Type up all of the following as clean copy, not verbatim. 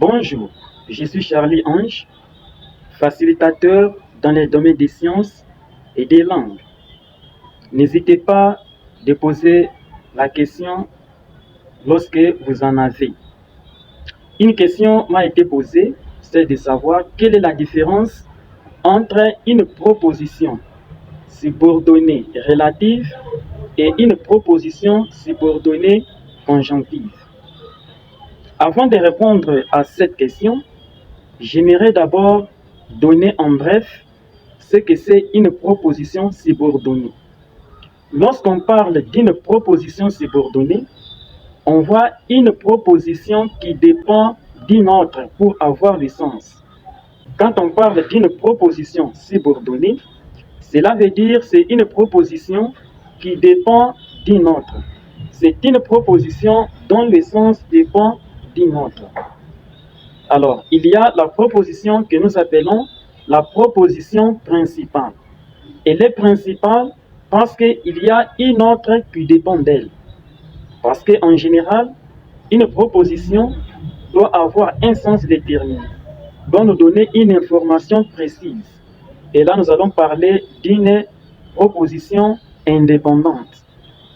Bonjour, je suis Charlie Ange, facilitateur dans les domaines des sciences et des langues. N'hésitez pas à poser la question lorsque vous en avez. Une question m'a été posée, c'est de savoir quelle est la différence entre une proposition subordonnée relative et une proposition subordonnée conjonctive. Avant de répondre à cette question, j'aimerais d'abord donner en bref ce que c'est une proposition subordonnée. Lorsqu'on parle d'une proposition subordonnée, on voit une proposition qui dépend d'une autre pour avoir le sens. Quand on parle d'une proposition subordonnée, cela veut dire que c'est une proposition qui dépend d'une autre. C'est une proposition dont le sens dépend d'une autre. Alors, il y a la proposition que nous appelons la proposition principale. Elle est principale parce qu'il y a une autre qui dépend d'elle. Parce qu'en général, une proposition doit avoir un sens déterminé, doit nous donner une information précise. Et là, nous allons parler d'une proposition indépendante.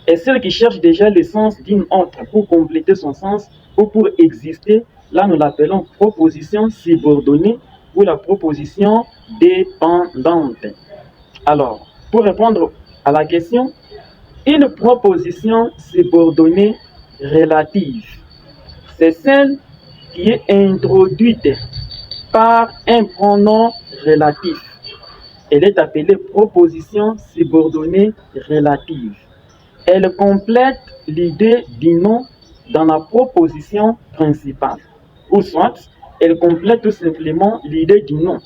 Et celle qui cherche déjà le sens d'une autre pour compléter son sens ou pour exister, là, nous l'appelons proposition subordonnée ou la proposition dépendante. Alors, pour répondre à la question, une proposition subordonnée relative, c'est celle qui est introduite par un pronom relatif. Elle est appelée proposition subordonnée relative. Elle complète l'idée du nom dans la proposition principale. Ou soit, elle complète tout simplement l'idée du nom.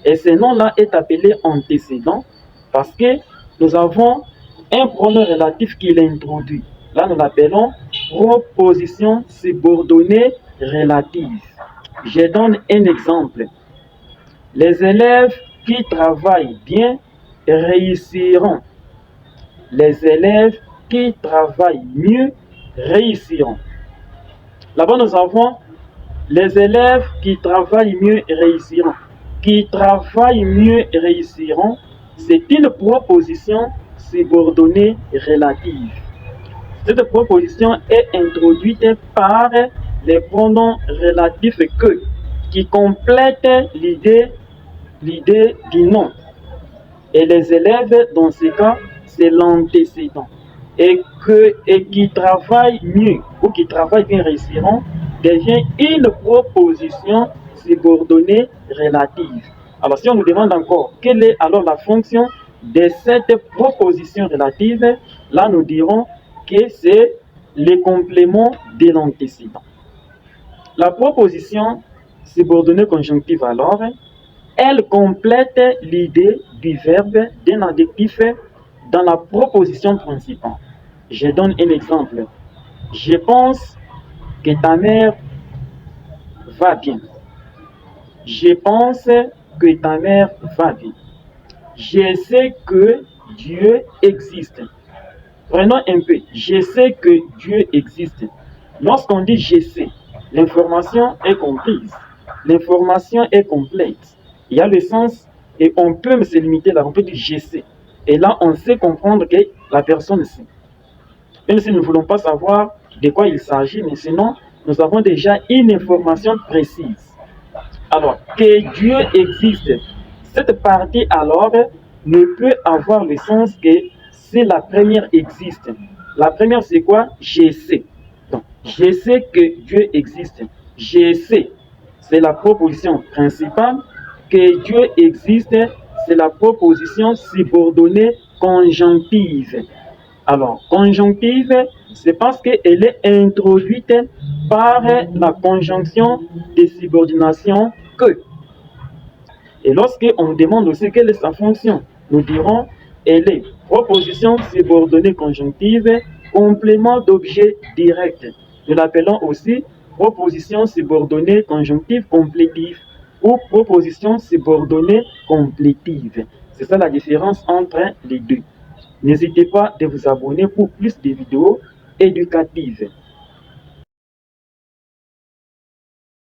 Et ce nom-là est appelé antécédent parce que nous avons un pronom relatif qui l'introduit. Là, nous l'appelons proposition subordonnée relative. Je donne un exemple. Les élèves qui travaillent bien réussiront. Les élèves qui travaillent mieux réussiront. Là-bas, nous avons les élèves qui travaillent mieux réussiront. Qui travaillent mieux réussiront, c'est une proposition subordonnée relative. Cette proposition est introduite par les pronoms relatifs que, qui complètent l'idée du nom. Et les élèves, dans ce cas, c'est l'antécédent. Et qui travaille mieux ou qui travaille bien réussiront devient une proposition subordonnée relative. Alors si on nous demande encore quelle est alors la fonction de cette proposition relative, là nous dirons que c'est le complément de l'antécédent. La proposition subordonnée conjonctive alors, elle complète l'idée du verbe d'un adjectif dans la proposition principale. Je donne un exemple. Je pense que ta mère va bien. Je pense que ta mère va bien. Je sais que Dieu existe. Prenons un peu. Je sais que Dieu existe. Lorsqu'on dit je sais, l'information est comprise. L'information est complète. Il y a le sens et on peut se limiter là. On peut dire je sais. Et là, on sait comprendre que la personne sait. Même si nous ne voulons pas savoir de quoi il s'agit, mais sinon, nous avons déjà une information précise. Alors, que Dieu existe, cette partie alors ne peut avoir le sens que si la première existe. La première, c'est quoi? Je sais. Donc, je sais que Dieu existe. Je sais, c'est la proposition principale. Que Dieu existe, c'est la proposition subordonnée conjonctive. Alors, conjonctive, c'est parce qu'elle est introduite par la conjonction de subordination que. Et lorsqu'on demande aussi quelle est sa fonction, nous dirons elle est proposition subordonnée conjonctive, complément d'objet direct. Nous l'appelons aussi proposition subordonnée conjonctive complétive ou proposition subordonnée complétive. C'est ça la différence entre les deux. N'hésitez pas à vous abonner pour plus de vidéos éducatives.